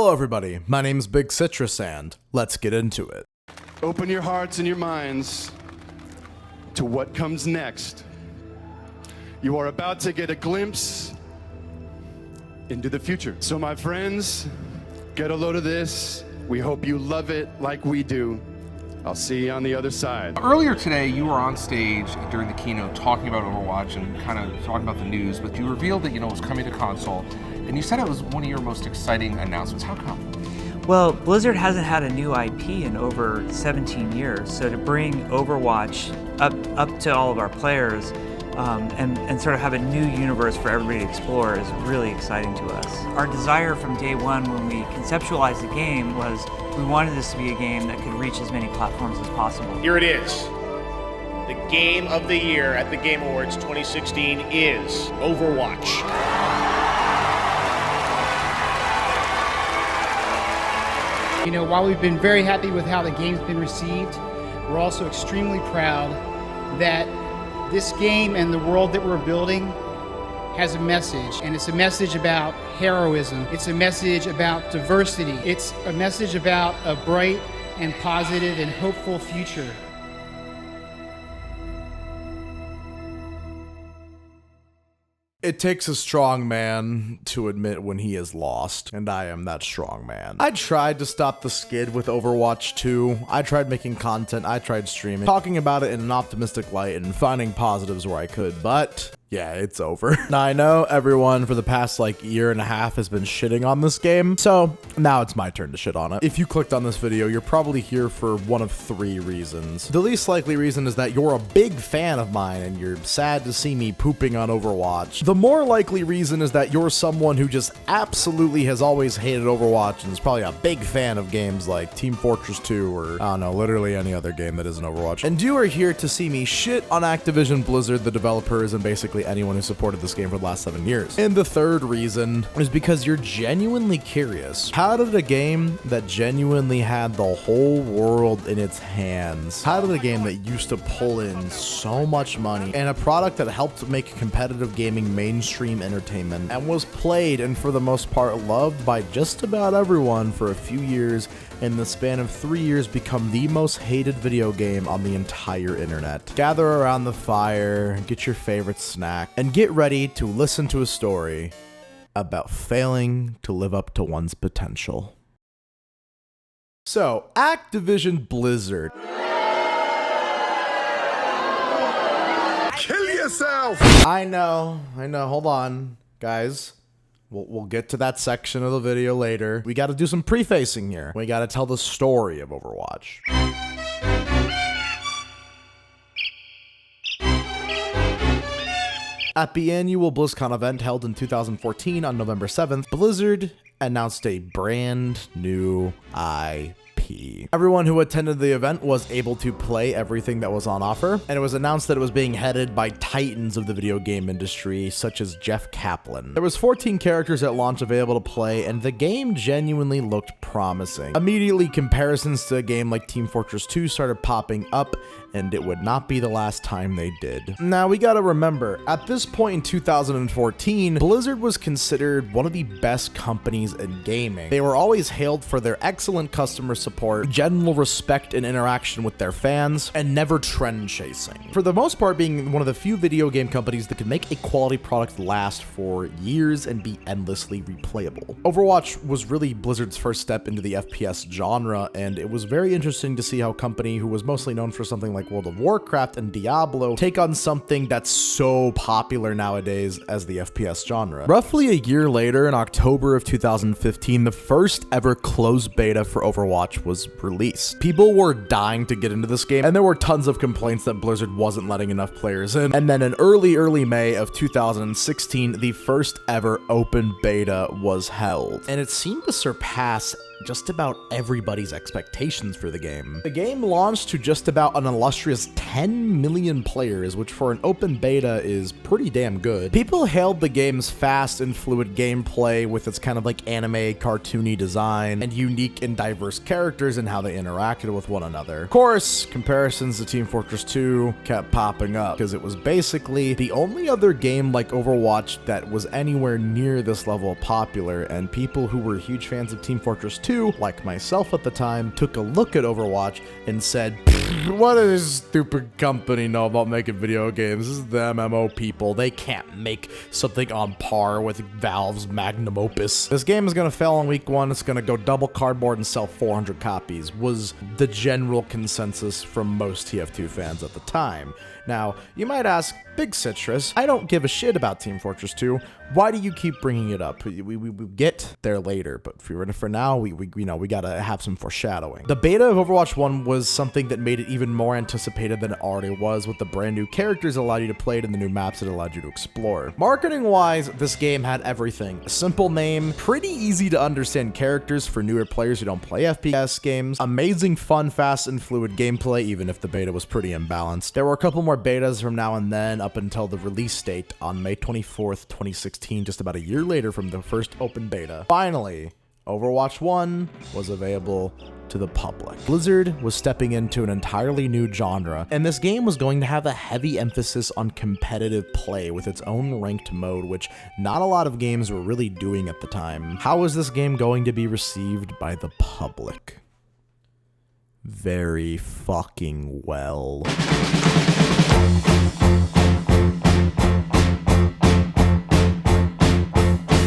Hello everybody, my name's Big Citrus and let's get into it. Open your hearts and your minds to what comes next. You are about to get a glimpse into the future. So my friends, get a load of this. We hope you love it like we do. I'll see you on the other side. Earlier today, you were on stage during the keynote talking about Overwatch and kind of talking about the news, but you revealed that, it was coming to console, and you said it was one of your most exciting announcements. How come? Well, Blizzard hasn't had a new IP in over 17 years, so to bring Overwatch up to all of our players and sort of have a new universe for everybody to explore is really exciting to us. Our desire from day one when we conceptualized the game was we wanted this to be a game that could reach as many platforms as possible. Here it is. The Game of the Year at the Game Awards 2016 is Overwatch. While we've been very happy with how the game's been received, we're also extremely proud that this game and the world that we're building has a message, and it's a message about heroism. It's a message about diversity. It's a message about a bright and positive and hopeful future. It takes a strong man to admit when he is lost, and I am that strong man. I tried to stop the skid with Overwatch 2. I tried making content, I tried streaming, talking about it in an optimistic light and finding positives where I could, but yeah, it's over. Now I know everyone for the past year and a half has been shitting on this game, so now it's my turn to shit on it. If you clicked on this video, you're probably here for one of three reasons. The least likely reason is that you're a big fan of mine and you're sad to see me pooping on Overwatch. The more likely reason is that you're someone who just absolutely has always hated Overwatch and is probably a big fan of games like Team Fortress 2 or, I don't know, literally any other game that isn't Overwatch. And you are here to see me shit on Activision Blizzard, the developers, and basically anyone who supported this game for the last 7 years. And the third reason is because you're genuinely curious. How did a game that genuinely had the whole world in its hands, how did a game that used to pull in so much money and a product that helped make competitive gaming mainstream entertainment and was played and for the most part loved by just about everyone for a few years, in the span of 3 years become the most hated video game on the entire internet? Gather around the fire, get your favorite snack, and get ready to listen to a story about failing to live up to one's potential. So, Activision Blizzard. Kill yourself! I know, hold on, guys. We'll get to that section of the video later. We got to do some prefacing here. We got to tell the story of Overwatch. At the annual Blizzcon event held in 2014 on November 7th, Blizzard announced a brand new IP. Everyone who attended the event was able to play everything that was on offer, and it was announced that it was being headed by titans of the video game industry, such as Jeff Kaplan. There was 14 characters at launch available to play, and the game genuinely looked promising. Immediately, comparisons to a game like Team Fortress 2 started popping up, and it would not be the last time they did. Now, we gotta remember, at this point in 2014, Blizzard was considered one of the best companies in gaming. They were always hailed for their excellent customer support, general respect and interaction with their fans, and never trend chasing. For the most part, being one of the few video game companies that could make a quality product last for years and be endlessly replayable. Overwatch was really Blizzard's first step into the FPS genre, and it was very interesting to see how a company who was mostly known for something like World of Warcraft and Diablo take on something that's so popular nowadays as the FPS genre. Roughly a year later, in October of 2015, the first ever closed beta for Overwatch was released. People were dying to get into this game, and there were tons of complaints that Blizzard wasn't letting enough players in. And then in early May of 2016, the first ever open beta was held, and it seemed to surpass just about everybody's expectations for the game. The game launched to just about an illustrious 10 million players, which for an open beta is pretty damn good. People hailed the game's fast and fluid gameplay with its kind of like anime cartoony design and unique and diverse characters and how they interacted with one another. Of course, comparisons to Team Fortress 2 kept popping up because it was basically the only other game like Overwatch that was anywhere near this level of popular, and people who were huge fans of Team Fortress 2, like myself at the time, took a look at Overwatch and said, what does this stupid company know about making video games? This is the MMO people. They can't make something on par with Valve's magnum opus. This game is going to fail on week 1. It's going to go double cardboard and sell 400 copies, was the general consensus from most TF2 fans at the time. Now, you might ask, Big Citrus, I don't give a shit about Team Fortress 2. Why do you keep bringing it up? We get there later, but for now, we gotta have some foreshadowing. The beta of Overwatch 1 was something that made it even more anticipated than it already was, with the brand new characters that allowed you to play it and the new maps that allowed you to explore. Marketing-wise, this game had everything. A simple name, pretty easy to understand characters for newer players who don't play FPS games, amazing fun, fast, and fluid gameplay, even if the beta was pretty imbalanced. There were a couple more betas from now and then up until the release date on May 24th, 2016, just about a year later from the first open beta. Finally, Overwatch 1 was available to the public. Blizzard was stepping into an entirely new genre, and this game was going to have a heavy emphasis on competitive play with its own ranked mode, which not a lot of games were really doing at the time. How is this game going to be received by the public? Very fucking well.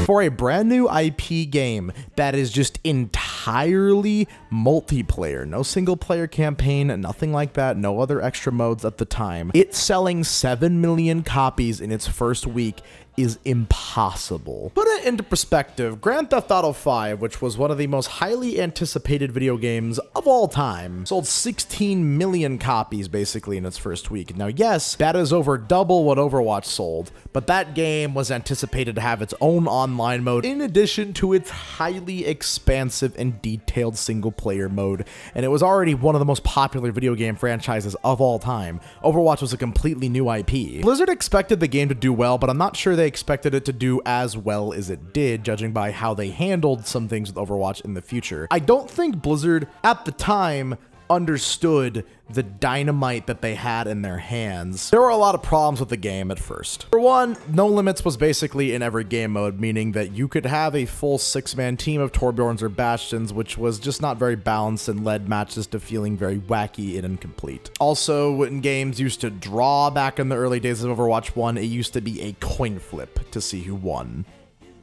For a brand new IP game that is just entirely multiplayer, no single player campaign, nothing like that, no other extra modes at the time, it's selling 7 million copies in its first week is impossible. Put it into perspective, Grand Theft Auto 5, which was one of the most highly anticipated video games of all time, sold 16 million copies basically in its first week. Now, yes, that is over double what Overwatch sold, but that game was anticipated to have its own online mode in addition to its highly expansive and detailed single player mode, and it was already one of the most popular video game franchises of all time. Overwatch was a completely new IP. Blizzard expected the game to do well, but I'm not sure they expected it to do as well as it did, judging by how they handled some things with Overwatch in the future. I don't think Blizzard at the time understood the dynamite that they had in their hands. There were a lot of problems with the game at first. For one, No Limits was basically in every game mode, meaning that you could have a full 6-man team of Torbjorns or Bastions, which was just not very balanced and led matches to feeling very wacky and incomplete. Also, when games used to draw back in the early days of Overwatch 1, it used to be a coin flip to see who won.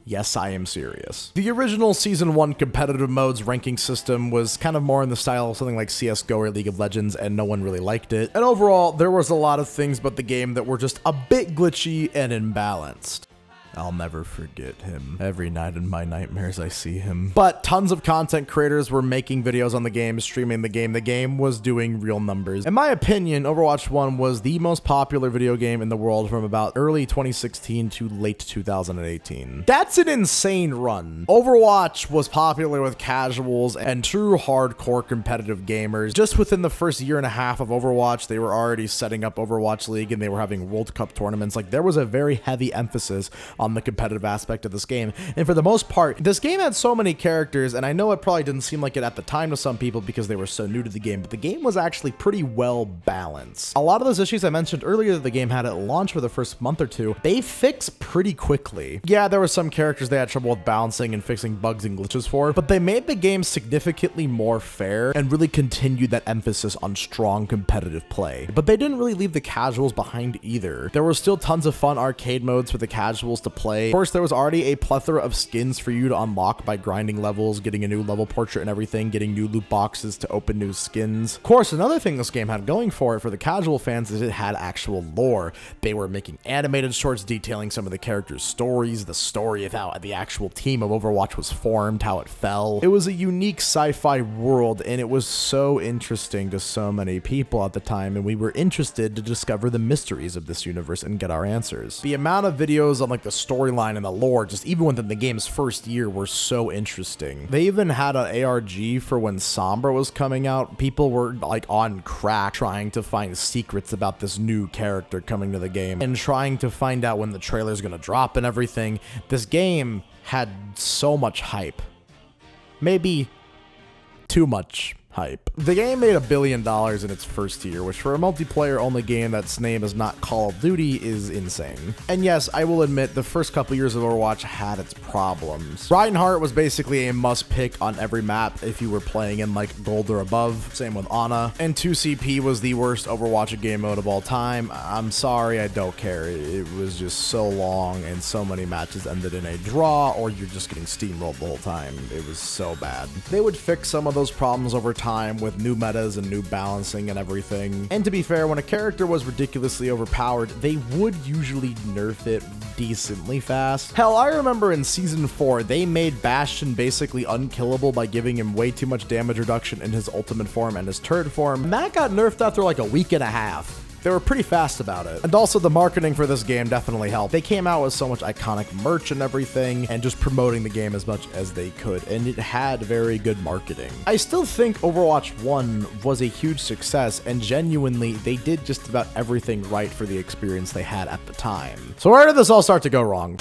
Yes, I am serious. The original Season 1 competitive modes ranking system was kind of more in the style of something like CSGO or League of Legends, and no one really liked it. And overall, there was a lot of things about the game that were just a bit glitchy and imbalanced. I'll never forget him. Every night in my nightmares, I see him. But tons of content creators were making videos on the game, streaming the game. The game was doing real numbers. In my opinion, Overwatch 1 was the most popular video game in the world from about early 2016 to late 2018. That's an insane run. Overwatch was popular with casuals and true hardcore competitive gamers. Just within the first year and a half of Overwatch, they were already setting up Overwatch League and they were having World Cup tournaments. Like, there was a very heavy emphasis on the competitive aspect of this game, and for the most part, this game had so many characters, and I know it probably didn't seem like it at the time to some people because they were so new to the game, but the game was actually pretty well balanced. A lot of those issues I mentioned earlier that the game had at launch for the first month or two, they fixed pretty quickly. Yeah, there were some characters they had trouble with balancing and fixing bugs and glitches for, but they made the game significantly more fair and really continued that emphasis on strong competitive play. But they didn't really leave the casuals behind either. There were still tons of fun arcade modes for the casuals to play. Of course, there was already a plethora of skins for you to unlock by grinding levels, getting a new level portrait and everything, getting new loot boxes to open new skins. Of course, another thing this game had going for it for the casual fans is it had actual lore. They were making animated shorts detailing some of the characters' stories, the story of how the actual team of Overwatch was formed, how it fell. It was a unique sci-fi world, and it was so interesting to so many people at the time, and we were interested to discover the mysteries of this universe and get our answers. The amount of videos on like the storyline and the lore, just even within the game's first year, were so interesting. They even had an ARG for when Sombra was coming out. People were like on crack trying to find secrets about this new character coming to the game and trying to find out when the trailer's gonna drop and everything. This game had so much hype. Maybe too much hype. The game made $1 billion in its first year, which for a multiplayer-only game that's name is not Call of Duty is insane. And yes, I will admit, the first couple years of Overwatch had its problems. Reinhardt was basically a must-pick on every map if you were playing in like Gold or above, same with Ana. And 2CP was the worst Overwatch game mode of all time. I'm sorry, I don't care. It was just so long and so many matches ended in a draw, or you're just getting steamrolled the whole time. It was so bad. They would fix some of those problems over time with new metas and new balancing and everything. And to be fair, when a character was ridiculously overpowered, they would usually nerf it decently fast. Hell, I remember in Season 4, they made Bastion basically unkillable by giving him way too much damage reduction in his ultimate form and his turret form. And that got nerfed after like a week and a half. They were pretty fast about it. And also the marketing for this game definitely helped. They came out with so much iconic merch and everything and just promoting the game as much as they could, and it had very good marketing. I still think Overwatch 1 was a huge success, and genuinely they did just about everything right for the experience they had at the time. So where did this all start to go wrong?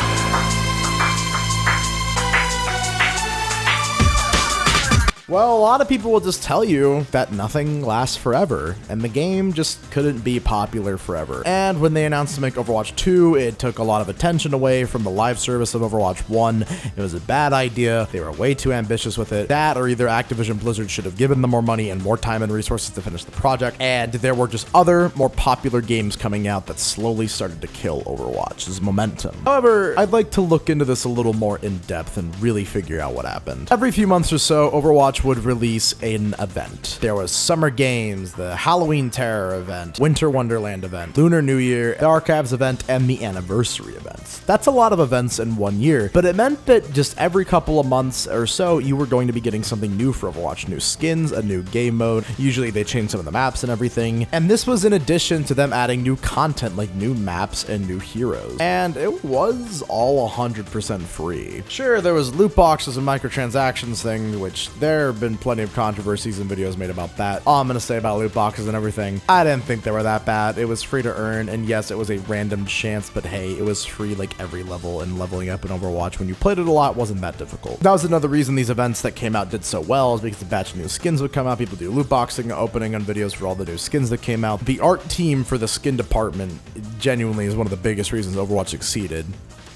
Well, a lot of people will just tell you that nothing lasts forever, and the game just couldn't be popular forever. And when they announced to make Overwatch 2, it took a lot of attention away from the live service of Overwatch 1. It was a bad idea. They were way too ambitious with it. That, or either Activision Blizzard should have given them more money and more time and resources to finish the project, and there were just other, more popular games coming out that slowly started to kill Overwatch's momentum. However, I'd like to look into this a little more in depth and really figure out what happened. Every few months or so, Overwatch would release an event. There was Summer Games, the Halloween Terror event, Winter Wonderland event, Lunar New Year, the Archives event, and the Anniversary events. That's a lot of events in 1 year, but it meant that just every couple of months or so, you were going to be getting something new for Overwatch. New skins, a new game mode. Usually they changed some of the maps and everything. And this was in addition to them adding new content like new maps and new heroes. And it was all 100% free. Sure, there was loot boxes and microtransactions thing, which there have been plenty of controversies and videos made about that. All I'm gonna say about loot boxes and everything, I didn't think they were that bad. It was free to earn, and yes, it was a random chance, but hey, it was free like every level, and leveling up in Overwatch when you played it a lot wasn't that difficult. That was another reason these events that came out did so well, is because a batch of new skins would come out. People do loot boxing, opening on videos for all the new skins that came out. The art team for the skin department genuinely is one of the biggest reasons Overwatch succeeded.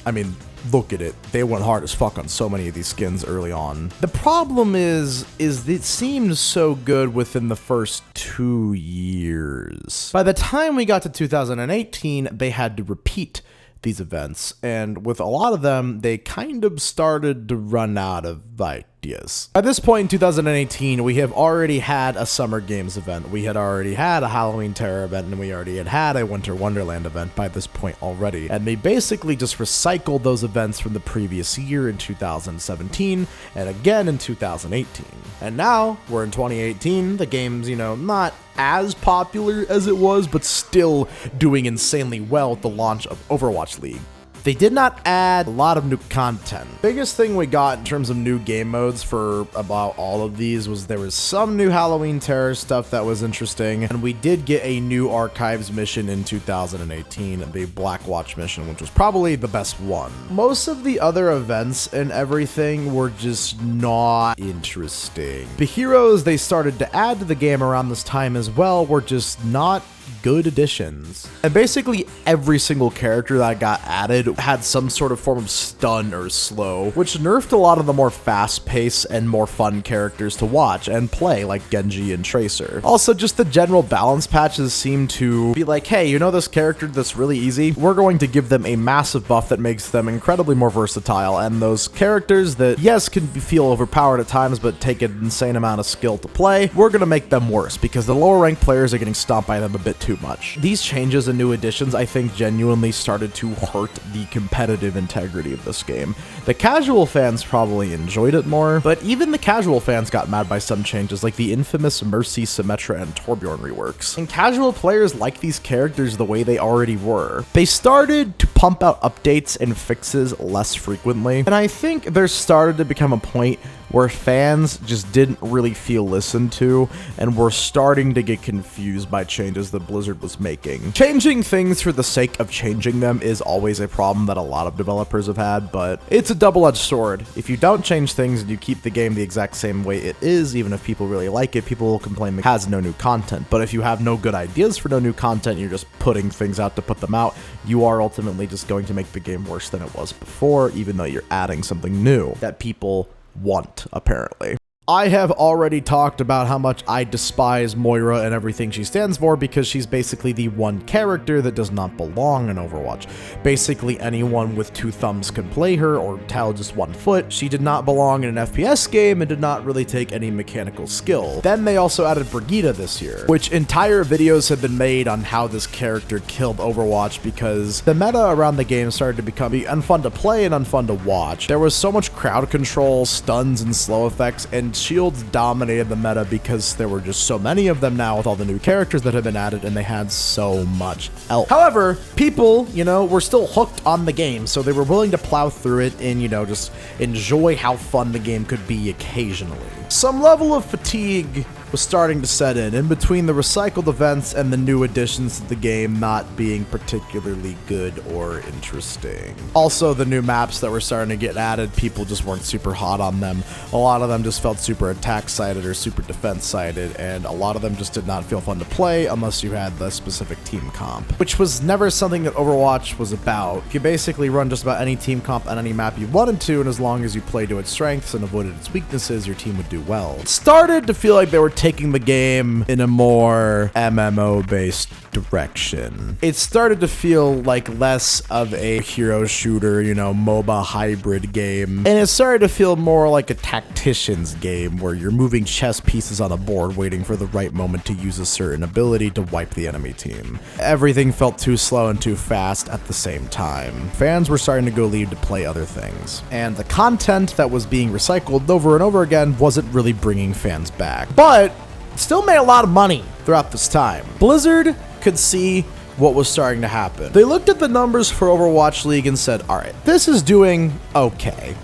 I mean, look at it. They went hard as fuck on so many of these skins early on. The problem is it seemed so good within the first 2 years. By the time we got to 2018, they had to repeat these events, and with a lot of them, they kind of started to run out of ideas. At this point in 2018, we have already had a Summer Games event, we had already had a Halloween Terror event, and we already had a Winter Wonderland event by this point already. And they basically just recycled those events from the previous year in 2017, and again in 2018. And now, we're in 2018, the game's, not as popular as it was, but still doing insanely well with the launch of Overwatch League. They did not add a lot of new content. Biggest thing we got in terms of new game modes for about all of these was there was some new Halloween Terror stuff that was interesting, and we did get a new Archives mission in 2018, the Black Watch mission, which was probably the best one. Most of the other events and everything were just not interesting. The heroes they started to add to the game around this time as well were just not good additions. And basically every single character that got added had some sort of form of stun or slow, which nerfed a lot of the more fast-paced and more fun characters to watch and play, like Genji and Tracer. Also, just the general balance patches seem to be like, hey, this character that's really easy? We're going to give them a massive buff that makes them incredibly more versatile, and those characters that, yes, can feel overpowered at times, but take an insane amount of skill to play, we're gonna make them worse, because the lower ranked players are getting stomped by them a bit too too much. These changes and new additions, I think, genuinely started to hurt the competitive integrity of this game. The casual fans probably enjoyed it more, but even the casual fans got mad by some changes, like the infamous Mercy, Symmetra, and Torbjorn reworks. And casual players like these characters the way they already were. They started to pump out updates and fixes less frequently, and I think there started to become a point where fans just didn't really feel listened to and were starting to get confused by changes that Blizzard was making. Changing things for the sake of changing them is always a problem that a lot of developers have had, but it's a double-edged sword. If you don't change things and you keep the game the exact same way it is, even if people really like it, people will complain it has no new content. But if you have no good ideas for no new content, you're just putting things out to put them out, you are ultimately just going to make the game worse than it was before, even though you're adding something new that people want, apparently. I have already talked about how much I despise Moira and everything she stands for because she's basically the one character that does not belong in Overwatch. Basically anyone with 2 thumbs can play her or tell just 1 foot. She did not belong in an FPS game and did not really take any mechanical skill. Then they also added Brigitte this year, which entire videos have been made on how this character killed Overwatch because the meta around the game started to become unfun to play and unfun to watch. There was so much crowd control, stuns, and slow effects, and shields dominated the meta because there were just so many of them now with all the new characters that have been added, and they had so much else. However, people, were still hooked on the game, so they were willing to plow through it and, just enjoy how fun the game could be occasionally. Some level of fatigue was starting to set in between the recycled events and the new additions to the game not being particularly good or interesting. Also, the new maps that were starting to get added, people just weren't super hot on them. A lot of them just felt super attack-sided or super defense-sided, and a lot of them just did not feel fun to play unless you had the specific team comp, which was never something that Overwatch was about. You basically run just about any team comp on any map you wanted to, and as long as you play to its strengths and avoided its weaknesses, your team would do well. It started to feel like they were taking the game in a more MMO-based direction. It started to feel like less of a hero shooter, MOBA hybrid game, and it started to feel more like a tactician's game where you're moving chess pieces on a board waiting for the right moment to use a certain ability to wipe the enemy team. Everything felt too slow and too fast at the same time. Fans were starting to go leave to play other things, and the content that was being recycled over and over again wasn't really bringing fans back. But still made a lot of money throughout this time. Blizzard could see what was starting to happen. They looked at the numbers for Overwatch League and said, all right, this is doing okay.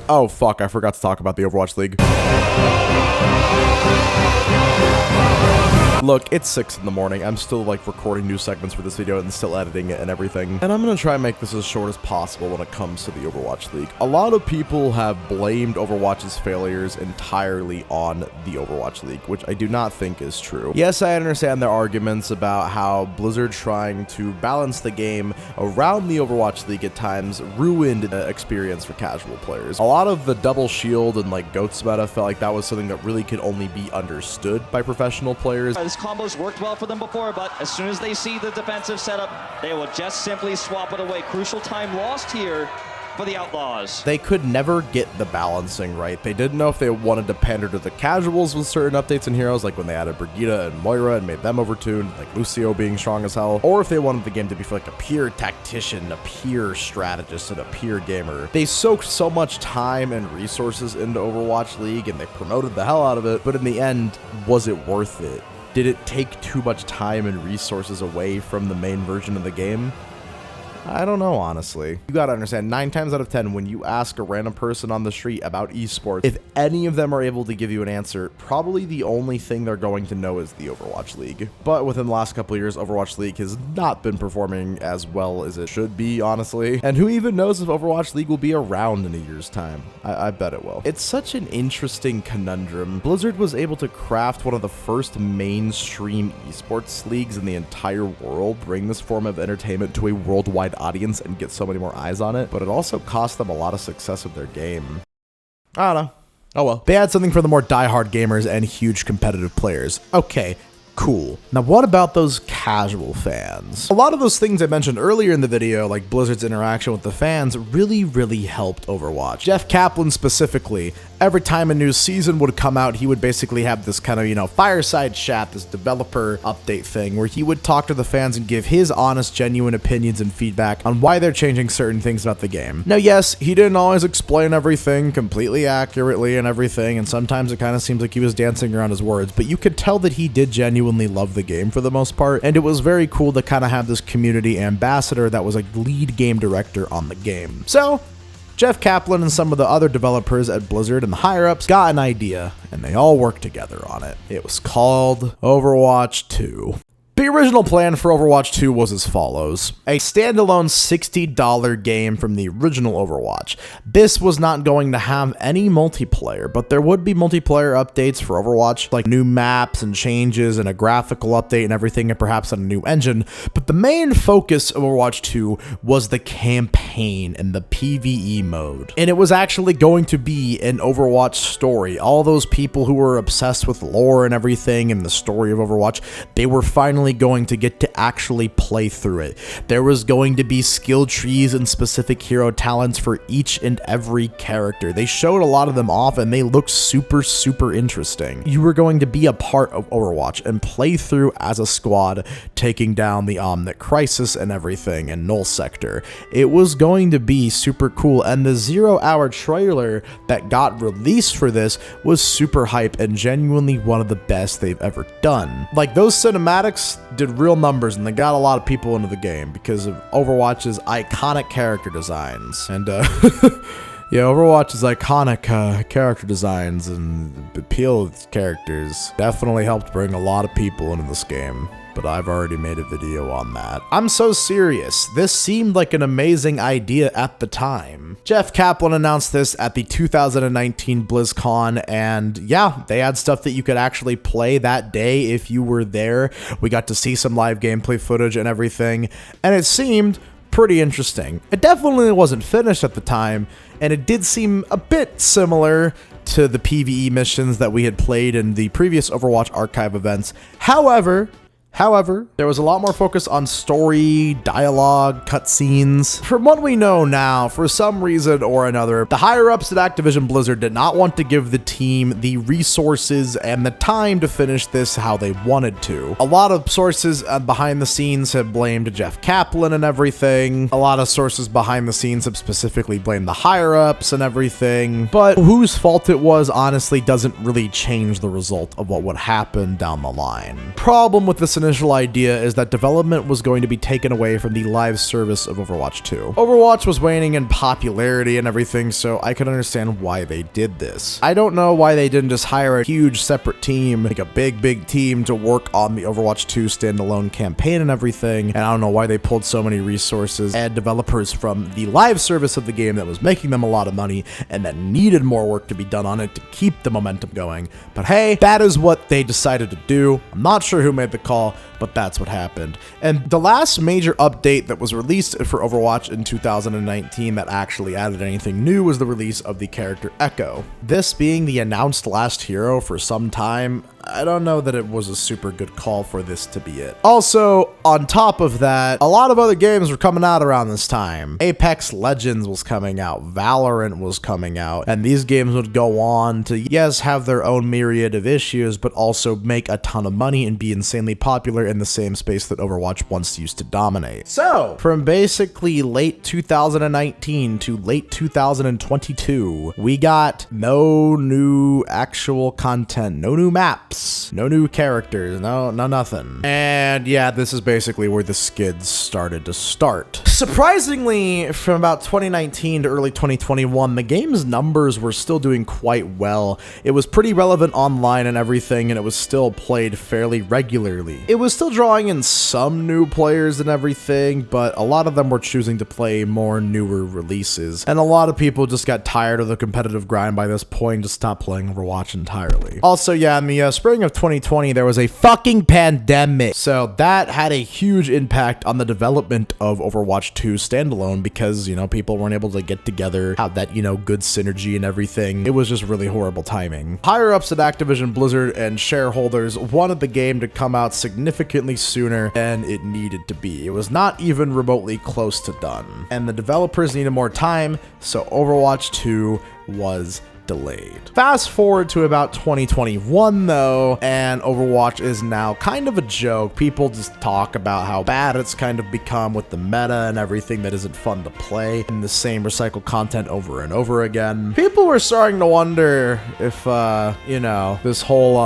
Oh, fuck, I forgot to talk about the Overwatch League. Look, it's 6 in the morning. I'm still recording new segments for this video and still editing it and everything. And I'm gonna try and make this as short as possible when it comes to the Overwatch League. A lot of people have blamed Overwatch's failures entirely on the Overwatch League, which I do not think is true. Yes, I understand their arguments about how Blizzard trying to balance the game around the Overwatch League at times ruined the experience for casual players. A lot of the double shield and GOATS meta felt like that was something that really could only be understood by professional players. This combo's worked well for them before, but as soon as they see the defensive setup, they will just simply swap it away. Crucial time lost here for the Outlaws. They could never get the balancing right. They didn't know if they wanted to pander to the casuals with certain updates and heroes, like when they added Brigitte and Moira and made them overtuned, like Lucio being strong as hell, or if they wanted the game to be for a pure tactician, a pure strategist, and a pure gamer. They soaked so much time and resources into Overwatch League, and they promoted the hell out of it, but in the end, was it worth it? Did it take too much time and resources away from the main version of the game? I don't know, honestly. You gotta understand, 9 times out of 10, when you ask a random person on the street about esports, if any of them are able to give you an answer, probably the only thing they're going to know is the Overwatch League. But within the last couple of years, Overwatch League has not been performing as well as it should be, honestly. And who even knows if Overwatch League will be around in a year's time? I bet it will. It's such an interesting conundrum. Blizzard was able to craft one of the first mainstream esports leagues in the entire world, bring this form of entertainment to a worldwide audience and get so many more eyes on it, but it also cost them a lot of success with their game. I don't know. Oh well. They had something for the more diehard gamers and huge competitive players. Okay, cool. Now what about those casual fans? A lot of those things I mentioned earlier in the video, like Blizzard's interaction with the fans, really helped Overwatch. Jeff Kaplan specifically Every time a new season would come out, he would basically have this kind of, fireside chat, this developer update thing where he would talk to the fans and give his honest, genuine opinions and feedback on why they're changing certain things about the game. Now, yes, he didn't always explain everything completely accurately and everything, and sometimes it kind of seems like he was dancing around his words, but you could tell that he did genuinely love the game for the most part, and it was very cool to kind of have this community ambassador that was like lead game director on the game. So, Jeff Kaplan and some of the other developers at Blizzard and the higher-ups got an idea, and they all worked together on it. It was called Overwatch 2. The original plan for Overwatch 2 was as follows: a standalone $60 game from the original Overwatch. This was not going to have any multiplayer, but there would be multiplayer updates for Overwatch, like new maps and changes and a graphical update and everything, and perhaps on a new engine. But the main focus of Overwatch 2 was the campaign and the PvE mode. And it was actually going to be an Overwatch story. All those people who were obsessed with lore and everything and the story of Overwatch, they were finally going to get to actually play through it. There was going to be skill trees and specific hero talents for each and every character. They showed a lot of them off and they looked super, super interesting. You were going to be a part of Overwatch and play through as a squad, taking down the Omnic Crisis and everything and Null Sector. It was going to be super cool, and the 0-hour trailer that got released for this was super hype and genuinely one of the best they've ever done. Like, those cinematics did real numbers and they got a lot of people into the game because of Overwatch's iconic character designs. And yeah, Overwatch's iconic character designs and the appeal of its characters definitely helped bring a lot of people into this game, but I've already made a video on that. I'm so serious. This seemed like an amazing idea at the time. Jeff Kaplan announced this at the 2019 BlizzCon, and yeah, they had stuff that you could actually play that day if you were there. We got to see some live gameplay footage and everything, and it seemed pretty interesting. It definitely wasn't finished at the time, and it did seem a bit similar to the PvE missions that we had played in the previous Overwatch Archive events. However, there was a lot more focus on story, dialogue, cutscenes. From what we know now, for some reason or another, the higher-ups at Activision Blizzard did not want to give the team the resources and the time to finish this how they wanted to. A lot of sources behind the scenes have blamed Jeff Kaplan and everything. A lot of sources behind the scenes have specifically blamed the higher-ups and everything. But whose fault it was, honestly, doesn't really change the result of what would happen down the line. Problem with this initial idea is that development was going to be taken away from the live service of Overwatch 2. Overwatch was waning in popularity and everything, so I can understand why they did this. I don't know why they didn't just hire a huge separate team, like a big team, to work on the Overwatch 2 standalone campaign and everything, and I don't know why they pulled so many resources and developers from the live service of the game that was making them a lot of money and that needed more work to be done on it to keep the momentum going. But hey, that is what they decided to do. I'm not sure who made the call, but that's what happened. And the last major update that was released for Overwatch in 2019 that actually added anything new was the release of the character Echo. This being the announced last hero for some time, I don't know that it was a super good call for this to be it. Also, on top of that, a lot of other games were coming out around this time. Apex Legends was coming out, Valorant was coming out, and these games would go on to, yes, have their own myriad of issues, but also make a ton of money and be insanely popular in the same space that Overwatch once used to dominate. So, from basically late 2019 to late 2022, we got no new actual content, no new maps, no new characters, no nothing. And yeah, this is basically where the skids started to start. Surprisingly, from about 2019 to early 2021, the game's numbers were still doing quite well. It was pretty relevant online and everything, and it was still played fairly regularly. It was still drawing in some new players and everything, but a lot of them were choosing to play more newer releases. And a lot of people just got tired of the competitive grind by this point and just stopped playing Overwatch entirely. Also, yeah, in the spring of 2020, there was a fucking pandemic. So that had a huge impact on the development of Overwatch 2 standalone because, people weren't able to get together, have that, good synergy and everything. It was just really horrible timing. Higher ups at Activision Blizzard and shareholders wanted the game to come out significantly sooner than it needed to be. It was not even remotely close to done. And the developers needed more time, so Overwatch 2 was delayed. Fast forward to about 2021 though, and Overwatch is now kind of a joke. People just talk about how bad it's kind of become with the meta and everything that isn't fun to play, and the same recycled content over and over again. People were starting to wonder if, you know, this whole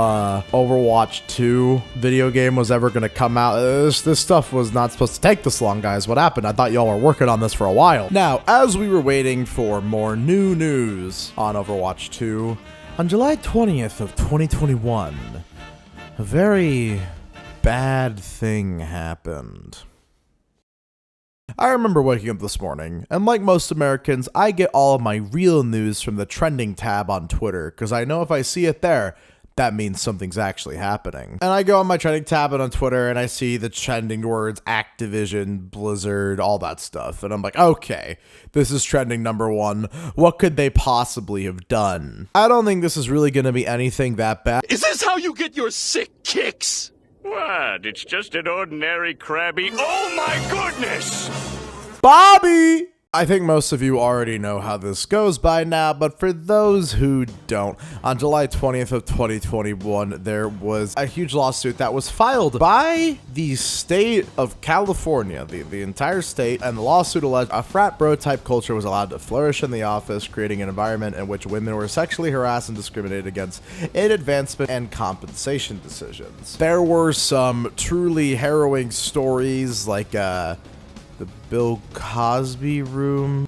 Overwatch 2 video game was ever going to come out. This stuff was not supposed to take this long, guys. What happened? I thought y'all were working on this for a while. Now, as we were waiting for more new news on Overwatch 2, on July 20th of 2021, a very bad thing happened. I remember waking up this morning, and like most Americans, I get all of my real news from the trending tab on Twitter, because I know if I see it there, that means something's actually happening. And I go on my trending tab on Twitter and I see the trending words Activision, Blizzard, all that stuff. And I'm like, okay, this is trending number one. What could they possibly have done? I don't think this is really going to be anything that bad. Is this how you get your sick kicks? What? It's just an ordinary crabby. Oh my goodness! Bobby! I think most of you already know how this goes by now, but for those who don't, on July 20th of 2021, there was a huge lawsuit that was filed by the state of California, the entire state, and the lawsuit alleged a frat bro type culture was allowed to flourish in the office, creating an environment in which women were sexually harassed and discriminated against in advancement and compensation decisions. There were some truly harrowing stories like, the Bill Cosby room,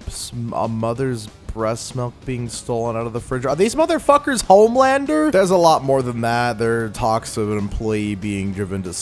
a mother's breast milk being stolen out of the fridge. Are these motherfuckers Homelander? There's a lot more than that. There are talks of an employee being driven to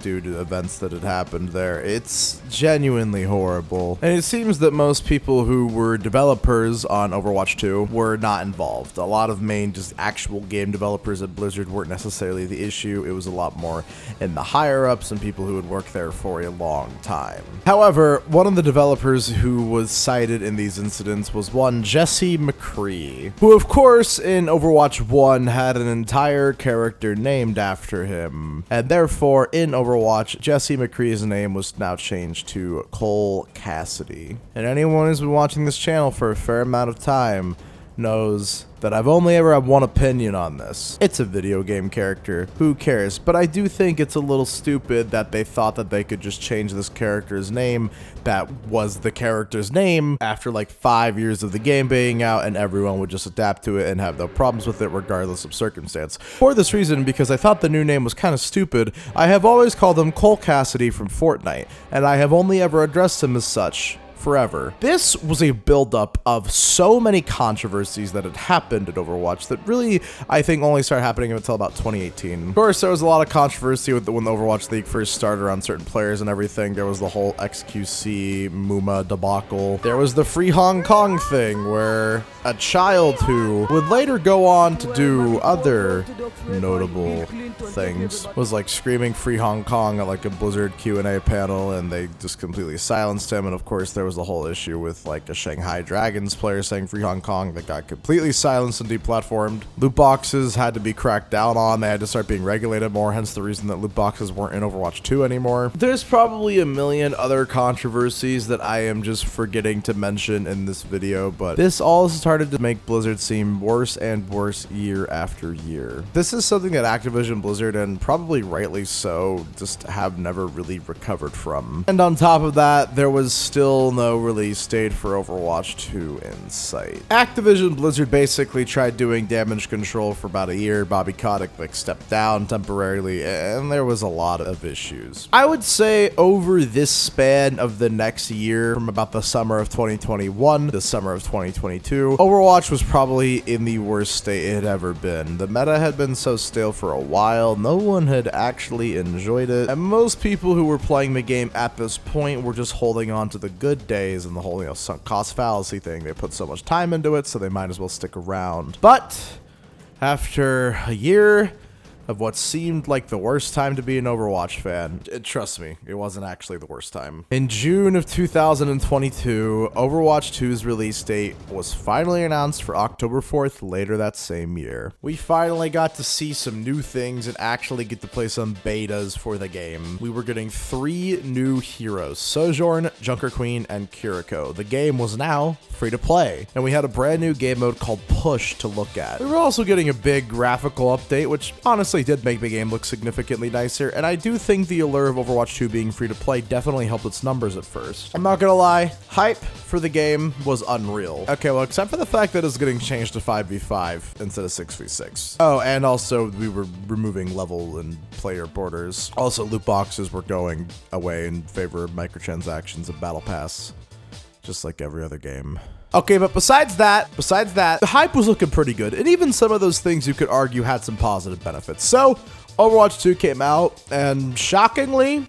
due to events that had happened there. It's genuinely horrible. And it seems that most people who were developers on Overwatch 2 were not involved. A lot of main just actual game developers at Blizzard weren't necessarily the issue. It was a lot more in the higher ups and people who had worked there for a long time. However, one of the developers who was cited in these incidents was one Jesse McCree, who of course in Overwatch 1 had an entire character named after him, and therefore in Overwatch, Jesse McCree's name was now changed to Cole Cassidy. And anyone who's been watching this channel for a fair amount of time knows that I've only ever had one opinion on this. It's a video game character. Who cares? But I do think it's a little stupid that they thought that they could just change this character's name that was the character's name after like 5 years of the game being out, and everyone would just adapt to it and have no problems with it regardless of circumstance. For this reason, because I thought the new name was kind of stupid, I have always called him Cole Cassidy from Fortnite, and I have only ever addressed him as such forever. This was a buildup of so many controversies that had happened at Overwatch that really, I think, only started happening until about 2018. Of course, there was a lot of controversy with when the Overwatch League first started around certain players and everything. There was the whole XQC Muma debacle. There was the Free Hong Kong thing where a child who would later go on to do other notable things was like screaming Free Hong Kong at like a Blizzard Q&A panel, and they just completely silenced him. And of course, there was the whole issue with like a Shanghai Dragons player saying Free Hong Kong that got completely silenced and deplatformed. Loot boxes had to be cracked down on. They had to start being regulated more, hence the reason that loot boxes weren't in Overwatch 2 anymore. There's probably a million other controversies that I am just forgetting to mention in this video, but this all started to make Blizzard seem worse and worse year after year. This is something that Activision Blizzard, and probably rightly so, just have never really recovered from. And on top of that, there was still no release date for Overwatch 2 in sight. Activision Blizzard basically tried doing damage control for about a year. Bobby Kotick like stepped down temporarily, and there was a lot of issues. I would say over this span of the next year, from about the summer of 2021 to the summer of 2022, Overwatch was probably in the worst state it had ever been. The meta had been so stale for a while, no one had actually enjoyed it, and most people who were playing the game at this point were just holding on to the good days and the whole, sunk cost fallacy thing. They put so much time into it, so they might as well stick around. But after a year of what seemed like the worst time to be an Overwatch fan. Trust me, it wasn't actually the worst time. In June of 2022, Overwatch 2's release date was finally announced for October 4th later that same year. We finally got to see some new things and actually get to play some betas for the game. We were getting 3 new heroes, Sojourn, Junker Queen, and Kiriko. The game was now free to play, and we had a brand new game mode called Push to look at. We were also getting a big graphical update, which honestly did make the game look significantly nicer, and I do think the allure of Overwatch 2 being free to play definitely helped its numbers at first. I'm not gonna lie, hype for the game was unreal. Okay, well, except for the fact that it's getting changed to 5v5 instead of 6v6. Oh, and also we were removing level and player borders. Also, loot boxes were going away in favor of microtransactions and battle pass, just like every other game. Okay, but besides that, the hype was looking pretty good, and even some of those things you could argue had some positive benefits. So, Overwatch 2 came out, and shockingly,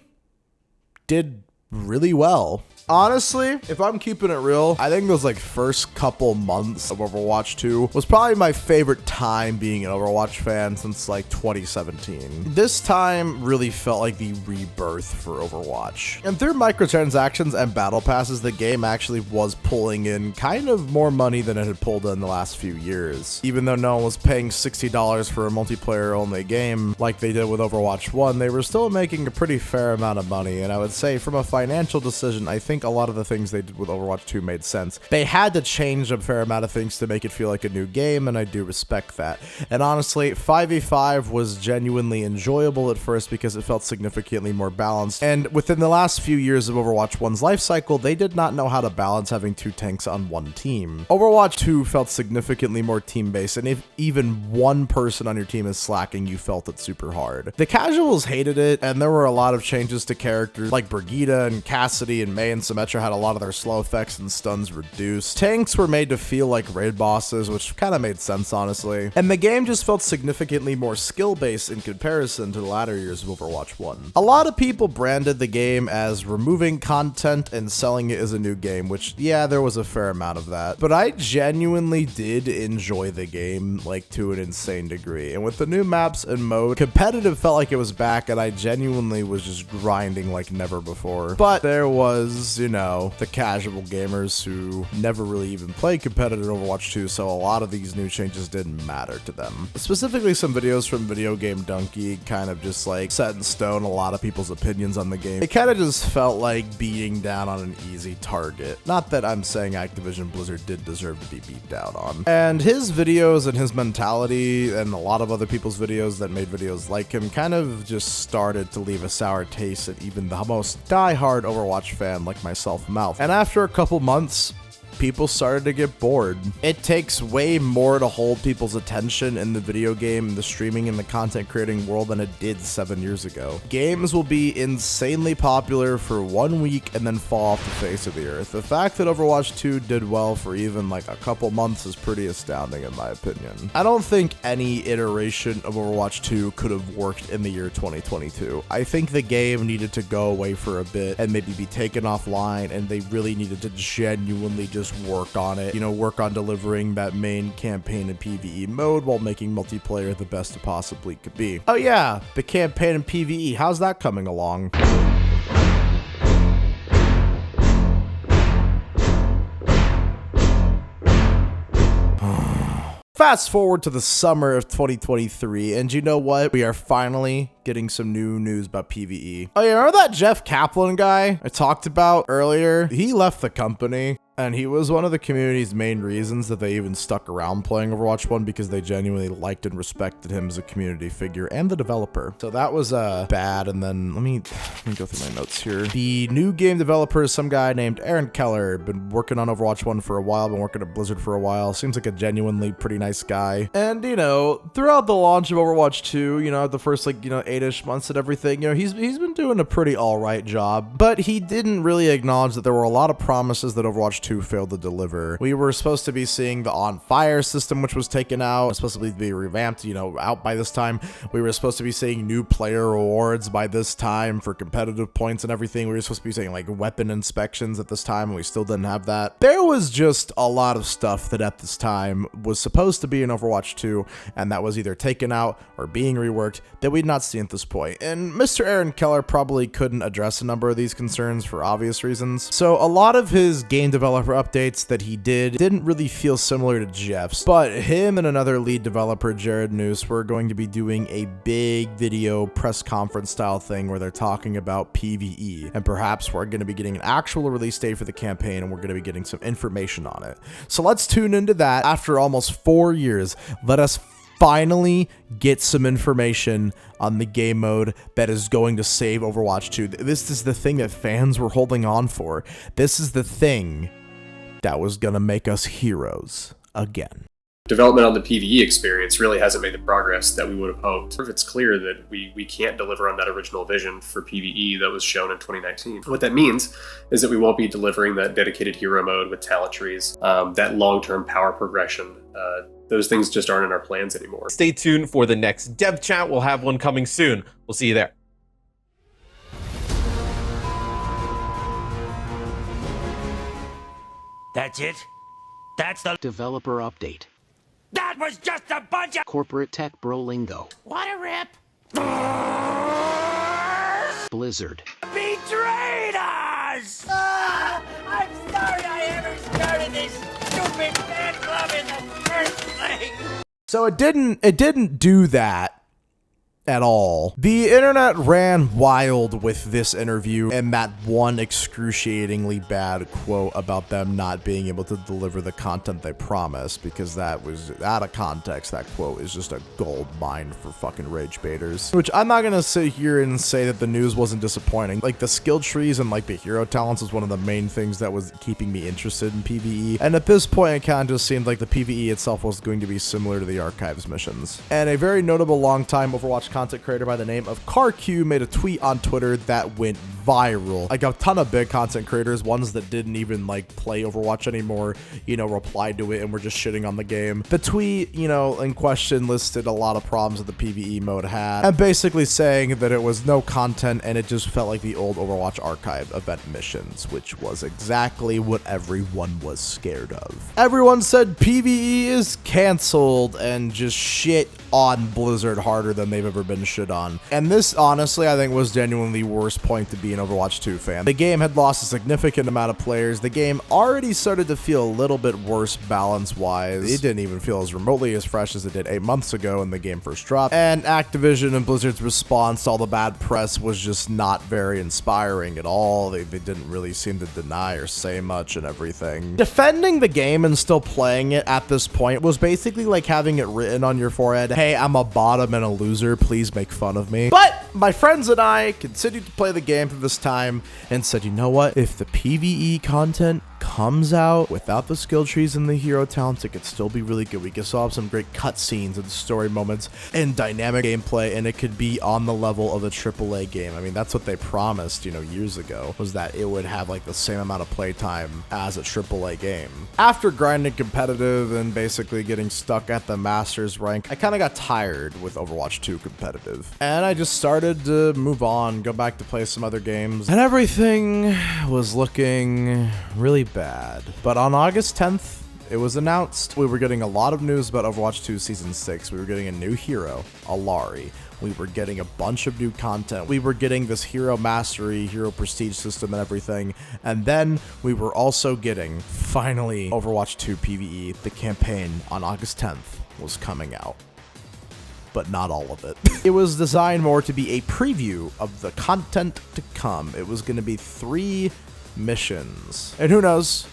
did really well. Honestly, if I'm keeping it real, I think those like first couple months of Overwatch 2 was probably my favorite time being an Overwatch fan since like 2017. This time really felt like the rebirth for Overwatch. And through microtransactions and battle passes, the game actually was pulling in kind of more money than it had pulled in the last few years. Even though no one was paying $60 for a multiplayer only game like they did with Overwatch 1, they were still making a pretty fair amount of money. And I would say from a financial decision, I think a lot of the things they did with Overwatch 2 made sense. They had to change a fair amount of things to make it feel like a new game, and I do respect that. And honestly, 5v5 was genuinely enjoyable at first because it felt significantly more balanced. And within the last few years of Overwatch 1's life cycle, they did not know how to balance having 2 tanks on one team. Overwatch 2 felt significantly more team-based, and if even one person on your team is slacking, you felt it super hard. The casuals hated it, and there were a lot of changes to characters like Brigitte and Cassidy and Mei and Symmetra had a lot of their slow effects and stuns reduced. Tanks were made to feel like raid bosses, which kind of made sense, honestly. And the game just felt significantly more skill-based in comparison to the latter years of Overwatch 1. A lot of people branded the game as removing content and selling it as a new game, which, yeah, there was a fair amount of that. But I genuinely did enjoy the game, like, to an insane degree. And with the new maps and mode, competitive felt like it was back, and I genuinely was just grinding like never before. But there was, you know, the casual gamers who never really even played competitive Overwatch 2, so a lot of these new changes didn't matter to them. Specifically, some videos from Video Game Donkey kind of just like set in stone a lot of people's opinions on the game. It kind of just felt like beating down on an easy target. Not that I'm saying Activision Blizzard did deserve to be beat down on. And his videos and his mentality and a lot of other people's videos that made videos like him kind of just started to leave a sour taste at even the most die-hard Overwatch fan like myself mouth. And after a couple months, people started to get bored. It takes way more to hold people's attention in the video game, the streaming, and the content creating world than it did 7 years ago. Games will be insanely popular for 1 week and then fall off the face of the earth. The fact that Overwatch 2 did well for even like a couple months is pretty astounding in my opinion. I don't think any iteration of Overwatch 2 could have worked in the year 2022. I think the game needed to go away for a bit and maybe be taken offline, and they really needed to genuinely just work on it, you know, work on delivering that main campaign and PvE mode while making multiplayer the best it possibly could be. Oh yeah, the campaign and PvE, how's that coming along? Fast forward to the summer of 2023, and you know what? We are finally getting some new news about PvE. Oh yeah, remember that Jeff Kaplan guy I talked about earlier? He left the company, and he was one of the community's main reasons that they even stuck around playing Overwatch 1, because they genuinely liked and respected him as a community figure and the developer. So that was bad. And then let me go through my notes here. The new game developer is some guy named Aaron Keller. Been working on Overwatch 1 for a while, been working at Blizzard for a while. Seems like a genuinely pretty nice guy. And, you know, throughout the launch of Overwatch 2, you know, the first, like, you know, 8-ish months and everything, you know, he's been doing a pretty all right job. But he didn't really acknowledge that there were a lot of promises that Overwatch 2 failed to deliver. We were supposed to be seeing the on fire system, which was taken out. It was supposed to be revamped, out by this time. We were supposed to be seeing new player rewards by this time for competitive points and everything. We were supposed to be seeing like weapon inspections at this time, and we still didn't have that. There was just a lot of stuff that at this time was supposed to be in Overwatch 2, and that was either taken out or being reworked that we'd not seen at this point. And Mr. Aaron Keller probably couldn't address a number of these concerns for obvious reasons. So a lot of his game developer updates that he didn't really feel similar to Jeff's, but him and another lead developer, Jared Noose, were going to be doing a big video press conference style thing where they're talking about PvE, and perhaps we're going to be getting an actual release date for the campaign, and we're going to be getting some information on it. So let's tune into that. After almost 4 years, let us finally get some information on the game mode that is going to save Overwatch 2. This is the thing that fans were holding on for. This is the thing that was gonna make us heroes again. Development on the PvE experience really hasn't made the progress that we would have hoped. It's clear that we can't deliver on that original vision for PvE that was shown in 2019. What that means is that we won't be delivering that dedicated hero mode with talent trees, that long-term power progression. Those things just aren't in our plans anymore. Stay tuned for the next dev chat. We'll have one coming soon. We'll see you there. That's it? That's the developer update. That was just a bunch of corporate tech bro lingo. What a rip! Blizzard betrayed us! I'm sorry I ever started this stupid fan club in the first place! So it didn't do that at all. The internet ran wild with this interview and that one excruciatingly bad quote about them not being able to deliver the content they promised, because that was out of context. That quote is just a gold mine for fucking rage baiters, which I'm not gonna sit here and say that the news wasn't disappointing. Like, the skill trees and like the hero talents was one of the main things that was keeping me interested in PvE, and at this point it kind of just seemed like the PvE itself was going to be similar to the archives missions. And a very notable long-time Overwatch content creator by the name of CarQ made a tweet on Twitter that went viral. Like, a ton of big content creators, ones that didn't even like play Overwatch anymore, replied to it and were just shitting on the game. The tweet, in question listed a lot of problems that the PvE mode had, and basically saying that it was no content and it just felt like the old Overwatch archive event missions, which was exactly what everyone was scared of. Everyone said PvE is canceled and just shit on Blizzard harder than they've ever been shit on. And this, honestly, I think was genuinely the worst point to be an Overwatch 2 fan. The game had lost a significant amount of players. The game already started to feel a little bit worse balance-wise. It didn't even feel as remotely as fresh as it did 8 months ago when the game first dropped. And Activision and Blizzard's response to all the bad press was just not very inspiring at all. They didn't really seem to deny or say much and everything. Defending the game and still playing it at this point was basically like having it written on your forehead, "Hey, I'm a bottom and a loser, please make fun of me." But my friends and I continued to play the game through this time and said, you know what? If the PvE content comes out without the skill trees and the hero talents, it could still be really good. We could still have some great cutscenes and story moments and dynamic gameplay, and it could be on the level of a AAA game. I mean, that's what they promised, years ago, was that it would have like the same amount of playtime as a AAA game. After grinding competitive and basically getting stuck at the Masters rank, I kind of got tired with Overwatch 2 competitive, and I just started to move on, go back to play some other games, and everything was looking really bad. But on August 10th, it was announced we were getting a lot of news about Overwatch 2 Season 6. We were getting a new hero, Alari. We were getting a bunch of new content. We were getting this hero mastery, hero prestige system and everything. And then we were also getting, finally, Overwatch 2 PvE. The campaign on August 10th was coming out, but not all of it. It was designed more to be a preview of the content to come. It was going to be 3 missions. And who knows?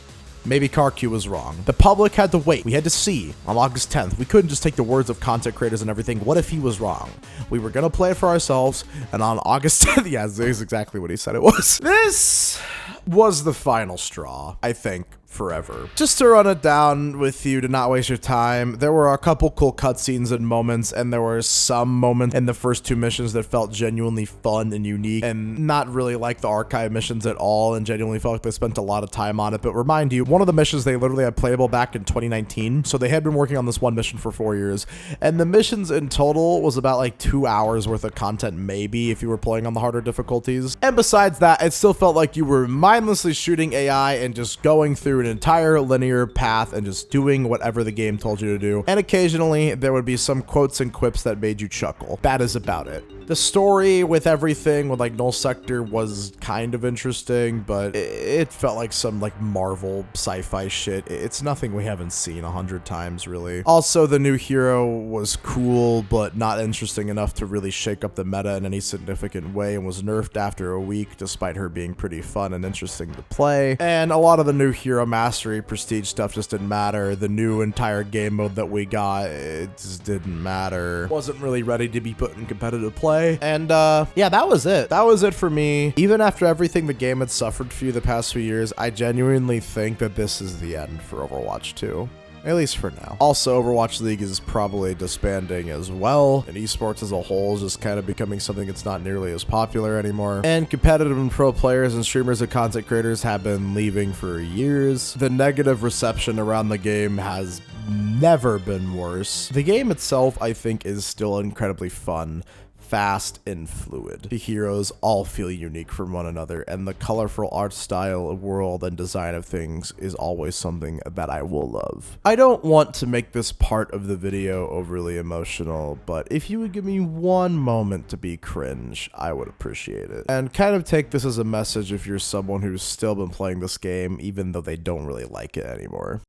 Maybe CarQ was wrong. The public had to wait. We had to see on August 10th. We couldn't just take the words of content creators and everything. What if he was wrong? We were going to play it for ourselves. And on August 10th, yeah, this is exactly what he said it was. This was the final straw, I think, forever. Just to run it down with you to not waste your time, there were a couple cool cutscenes and moments, and there were some moments in the first 2 missions that felt genuinely fun and unique, and not really like the archive missions at all, and genuinely felt like they spent a lot of time on it. But remind you, one of the missions they literally had playable back in 2019, so they had been working on this one mission for 4 years, and the missions in total was about like 2 hours worth of content, maybe, if you were playing on the harder difficulties. And besides that, it still felt like you were mindlessly shooting AI and just going through an entire linear path and just doing whatever the game told you to do. And occasionally there would be some quotes and quips that made you chuckle. That is about it. The story with everything with like Null Sector was kind of interesting, but it felt like some like Marvel sci-fi shit. It's nothing we haven't seen 100 times really. Also, the new hero was cool, but not interesting enough to really shake up the meta in any significant way, and was nerfed after a week despite her being pretty fun and interesting to play. And a lot of the new hero mastery prestige stuff just didn't matter. The new entire game mode that we got, it just didn't matter. Wasn't really ready to be put in competitive play. And yeah, that was it. That was it for me. Even after everything the game had suffered for you the past few years, I genuinely think that this is the end for Overwatch 2. At least for now. Also, Overwatch League is probably disbanding as well, and esports as a whole is just kind of becoming something that's not nearly as popular anymore. And competitive and pro players and streamers and content creators have been leaving for years. The negative reception around the game has never been worse. The game itself, I think, is still incredibly fun, fast, and fluid. The heroes all feel unique from one another, and the colorful art style, world, and design of things is always something that I will love. I don't want to make this part of the video overly emotional, but if you would give me one moment to be cringe, I would appreciate it. And kind of take this as a message if you're someone who's still been playing this game, even though they don't really like it anymore.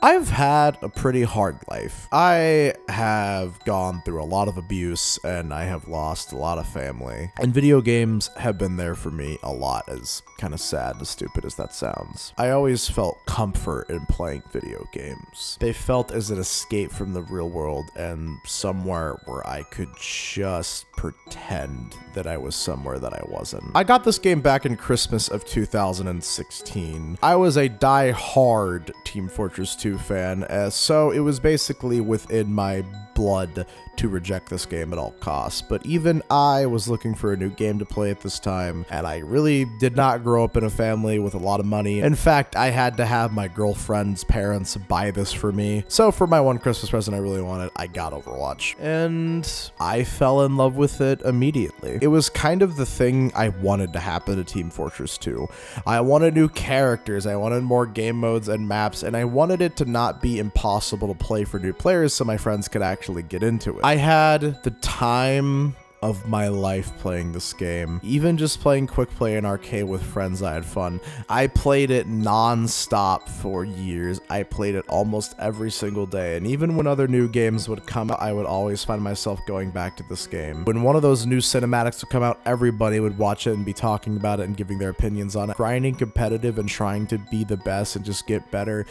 I've had a pretty hard life. I have gone through a lot of abuse, and I have lost a lot of family. And video games have been there for me a lot, as kind of sad and stupid as that sounds. I always felt comfort in playing video games. They felt as an escape from the real world and somewhere where I could just pretend that I was somewhere that I wasn't. I got this game back in Christmas of 2016. I was a die-hard Team Fortress 2 fan, so it was basically within my blood to reject this game at all costs. But even I was looking for a new game to play at this time, and I really did not grow up in a family with a lot of money. In fact, I had to have my girlfriend's parents buy this for me. So for my one Christmas present I really wanted, I got Overwatch. And I fell in love with it immediately. It was kind of the thing I wanted to happen to Team Fortress 2. I wanted new characters, I wanted more game modes and maps, and I wanted it to not be impossible to play for new players so my friends could actually get into it. I had the time of my life playing this game. Even just playing quick play in arcade with friends, I had fun. I played it non-stop for years. I played it almost every single day, and even when other new games would come out, I would always find myself going back to this game. When one of those new cinematics would come out, everybody would watch it and be talking about it and giving their opinions on it. Grinding competitive and trying to be the best and just get better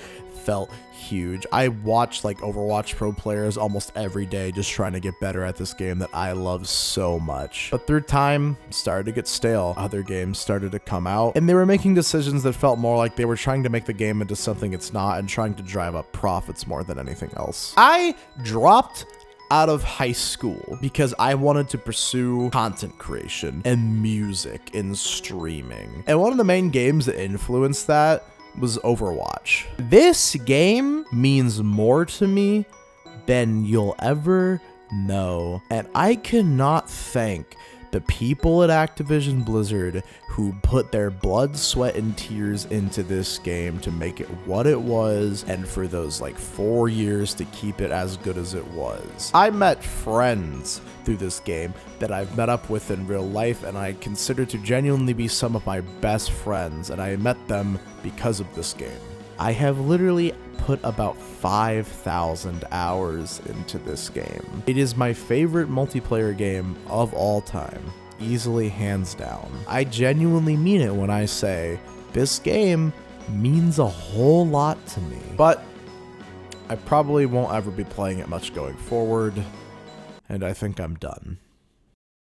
felt huge. I watched like Overwatch pro players almost every day just trying to get better at this game that I love so much. But through time, it started to get stale. Other games started to come out, and they were making decisions that felt more like they were trying to make the game into something it's not and trying to drive up profits more than anything else. I dropped out of high school because I wanted to pursue content creation and music and streaming. And one of the main games that influenced that was Overwatch. This game means more to me than you'll ever know, and I cannot thank the people at Activision Blizzard who put their blood, sweat, and tears into this game to make it what it was, and for those like 4 years to keep it as good as it was. I met friends through this game that I've met up with in real life, and I consider to genuinely be some of my best friends, and I met them because of this game. I have literally put about 5,000 hours into this game. It is my favorite multiplayer game of all time, easily hands down. I genuinely mean it when I say this game means a whole lot to me. But I probably won't ever be playing it much going forward, and I think I'm done.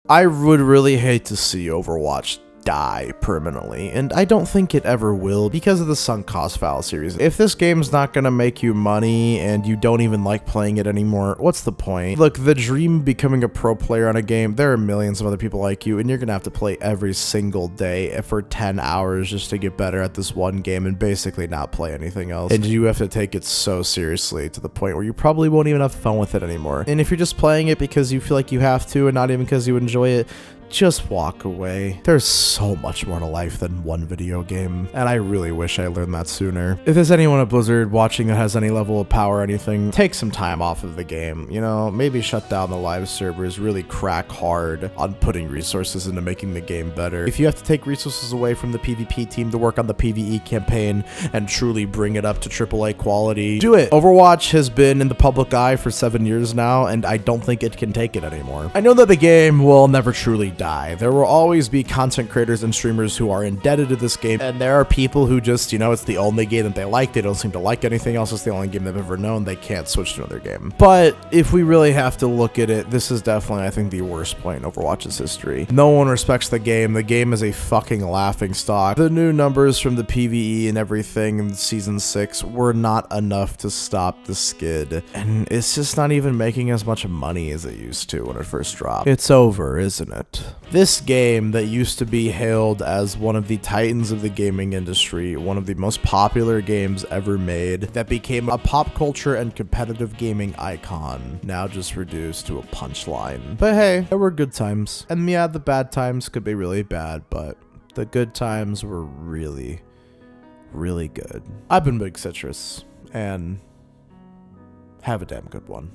I would really hate to see Overwatch die permanently, and I don't think it ever will because of the sunk cost fallacy reason. If this game's not gonna make you money and you don't even like playing it anymore, what's the point? Look, the dream of becoming a pro player on a game, there are millions of other people like you, and you're gonna have to play every single day for 10 hours just to get better at this one game and basically not play anything else. And you have to take it so seriously to the point where you probably won't even have fun with it anymore. And if you're just playing it because you feel like you have to and not even because you enjoy it, just walk away. There's so much more to life than one video game, and I really wish I learned that sooner. If there's anyone at Blizzard watching that has any level of power or anything, take some time off of the game, you know, maybe shut down the live servers, really crack hard on putting resources into making the game better. If you have to take resources away from the PvP team to work on the PvE campaign and truly bring it up to AAA quality, do it. Overwatch has been in the public eye for 7 years now, and I don't think it can take it anymore. I know that the game will never truly die. There will always be content creators and streamers who are indebted to this game, and there are people who just, you know, it's the only game that they like. They don't seem to like anything else. It's the only game they've ever known. They can't switch to another game. But if we really have to look at it, this is definitely, I think, the worst point in Overwatch's history. No one respects the game. The game is a fucking laughingstock. The new numbers from the PvE and everything in Season 6 were not enough to stop the skid, and it's just not even making as much money as it used to when it first dropped. It's over, isn't it? This game that used to be hailed as one of the titans of the gaming industry, one of the most popular games ever made, that became a pop culture and competitive gaming icon, now just reduced to a punchline. But hey, there were good times. And yeah, the bad times could be really bad, but the good times were really, really good. I've been Big Citrus, and have a damn good one.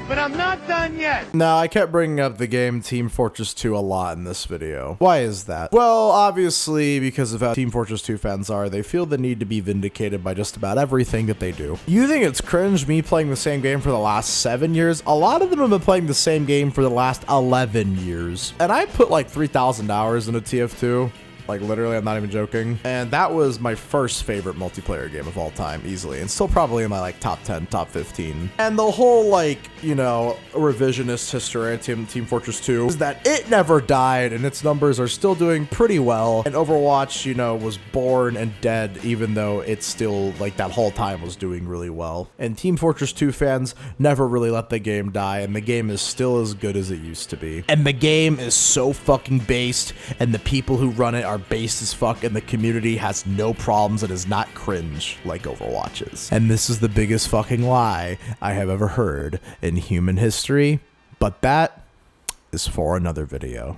But I'm not done yet. Now, I kept bringing up the game Team Fortress 2 a lot in this video. Why is that? Well, obviously, because of how Team Fortress 2 fans are, they feel the need to be vindicated by just about everything that they do. You think it's cringe me playing the same game for the last 7 years? A lot of them have been playing the same game for the last 11 years. And I put like 3,000 hours into TF2. Like, literally, I'm not even joking. And that was my first favorite multiplayer game of all time, easily. And still probably in my, like, top 10, top 15. And the whole, like, you know, revisionist history of Team Fortress 2 is that it never died, and its numbers are still doing pretty well. And Overwatch, you know, was born and dead, even though it still, like, that whole time was doing really well. And Team Fortress 2 fans never really let the game die, and the game is still as good as it used to be. And the game is so fucking based, and the people who run it are based as fuck, and the community has no problems and is not cringe like Overwatch is. And this is the biggest fucking lie I have ever heard in human history, but that is for another video.